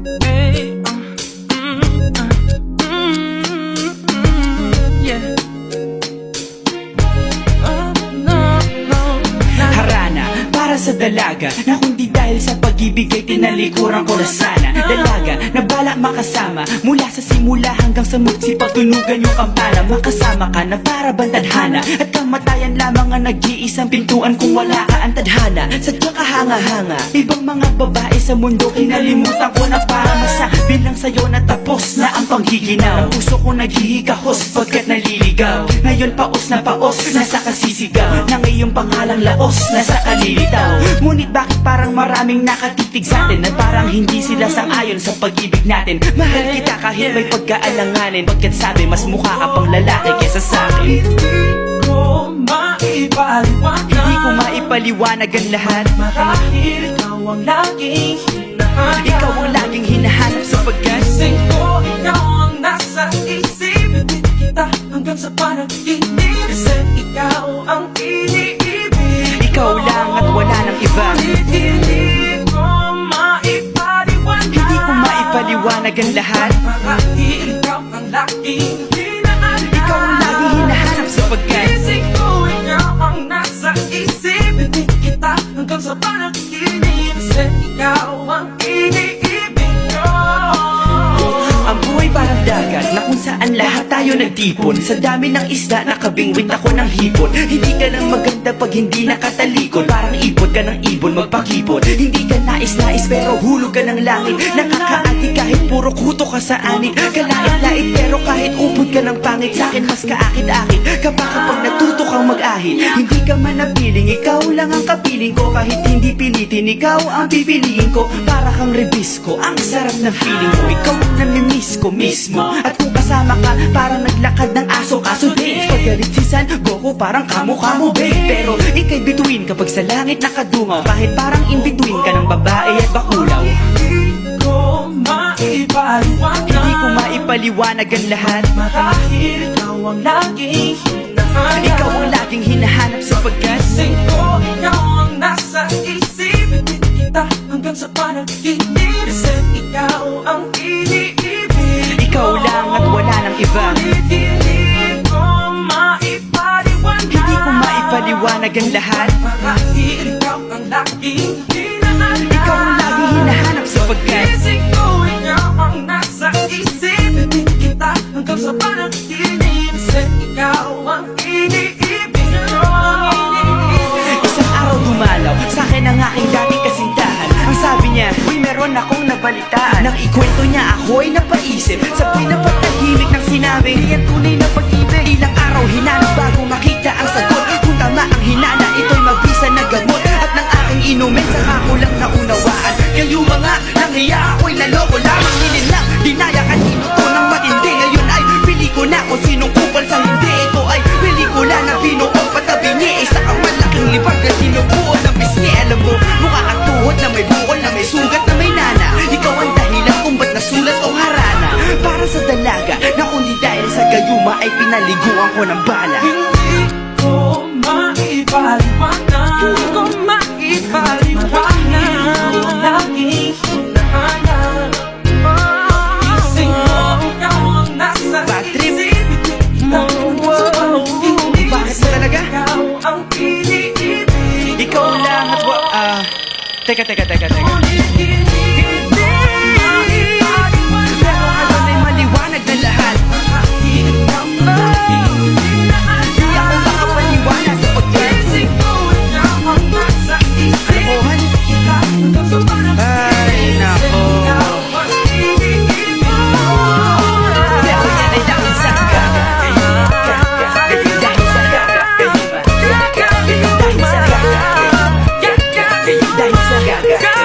Hey, yeah. Harana para sa dalaga na kundi dahil sa pag-ibig ay tinalikuran ko na sana. Dalaga na balak makasama mula sa simula hanggang sa mutsi pagtunugan yung kampana. Makasama ka na para bantadhana at kamatayan lamang ang nag-iisang pintuan kung wala ka ang tadhana. Sadyang kahanga-hanga ibang mga babae sa mundo kinalimutan ko na para masabi lang sa'yo na tapos na ang panghihinaw. Ang puso ko naghihikahos pagkat naliligaw. Ngayon paos na paos nasa kasisigaw ng iyong pangalang laos nasa kalilitaw. Ngunit bakit parang maraming nakatitig sa atin at parang hindi sila sang-ayon sa pag-ibig natin. Mahal kita kahit may pagkaalanganin, pagkat sabi mas mukha ka pang lalaki kesa sa'kin. Hindi ko maipaliwanag ang lahat. Marahil ikaw ang laging hinahanap. Ikaw ang laging hinahanap sapagkat Gising ko, ikaw ang nasa isip. Hindi kita hanggang sa panaginip. Kasi ikaw ang iniibig. ikaw lang at wala nang iba. Hindi ko maipaliwanag. Hindi ko maipaliwanag ang lahat. Marahil ikaw ang laging hinahanap. Ikaw ang laging hinahanap sapagkat Gising ko, ikaw ang nasa isip. Hindi kita hanggang sa panaginip. Kasi ikaw ang iniibig ko. ang buhay parang dagat na kung saan lahat tayo nagtipon. Sa dami ng isda nakabingwit ako ng hipon. Hindi ka lang maganda pag hindi nakatalikod. Parang ipot ka ng ibon magpakipot. Hindi ka nais-nais pero hulog ka ng langit. Nakakaati kahit puro kuto ka sa anit. Kalait-lait pero kahit upod ka ng pangit. Sa'kin mas kaakit-akit kapag natuto kang mag-ahit. Hindi ka manapiling, ikaw lang ang kapiling ko. Kahit hindi pilitin, ikaw ang pipiliin ko. Para kang rebisco, ang sarap ng feeling ko. Ikaw ang namimiss ko mismo. At kung kasama ka, parang naglakad ng aso. Kaso date, paggalit si San Goku, parang kamukha mo babe. Pero ika'y bituin kapag sa langit nakadungaw. Kahit parang in-between ka ng babae at bakulaw. Hindi ko maipaliwanag. Hindi ko maipaliwanag ang lahat. Marahil ikaw ang laging hinahanap. Ikaw ang laging hinahanap sapagkat Gising ko, ikaw ang nasa isip. Hindi kita hanggang sa panaginip. Kasi ikaw ang iniibig. ikaw lang at wala nang iba. Hindi ko maipaliwanag. Hindi ko maipaliwanag ang lahat. Marahil ikaw ang laging hinahanap. Ikaw ang laging hinahanap sapagkat Gising ko, ikaw ang nasa isip. Hindi kita hanggang sa panaginip. Kasi ikaw ang iniibig ko. isang araw dumalaw sa'kin ang aking dating kasintahan. Ang sabi niya, uy meron akong nabalitaan. Nang ikwento niya ako'y napaisip. Sabay na patahimik ng sinabi, di yan tunay na pag-ibig. Ilang araw hinanap bago makita ang sagot. Kung tama ang hinana, ito'y mabisa na gamot. At ng aking inumin, saka ko lang naunawaan. Kayo mga nanghiya, ako'y naloko lamang. Nililang, dinaya ka to ng matindi. Ngayon ay pili ko na kung sinong kupal sa hindi. Ito ay pelikula na binuong patabi niya. Isa kang malaking libag na sinubuo na pisngi. Alam mo, mukha kang tuhod na may bukol na may sugat na may nana. Ikaw ang dahilan kung ba't nasulat o harana. Para sa dalaga na kundi dahil sa gayuma ay pinaliguan ko ng bala. Hindi ko maipaliwanag. Hindi ko maipaliwanag. Ikaw ang laging hinahanap. Gising ko, ikaw ang nasa Bad trip. isip. Hindi kita hanggang sa panaginip. Bakit mo talaga? Ikaw ang iniibig. Ikaw lang at Teka. Pero ngayon ay maliwanag na lahat. Di ako makapaniwala sapagkat kalokohan. Ay, nako. Pero yan ay dahil sa gaga. Dahil sa gaga. Dahil sa gaga. Dahil sa gaga. Gaga,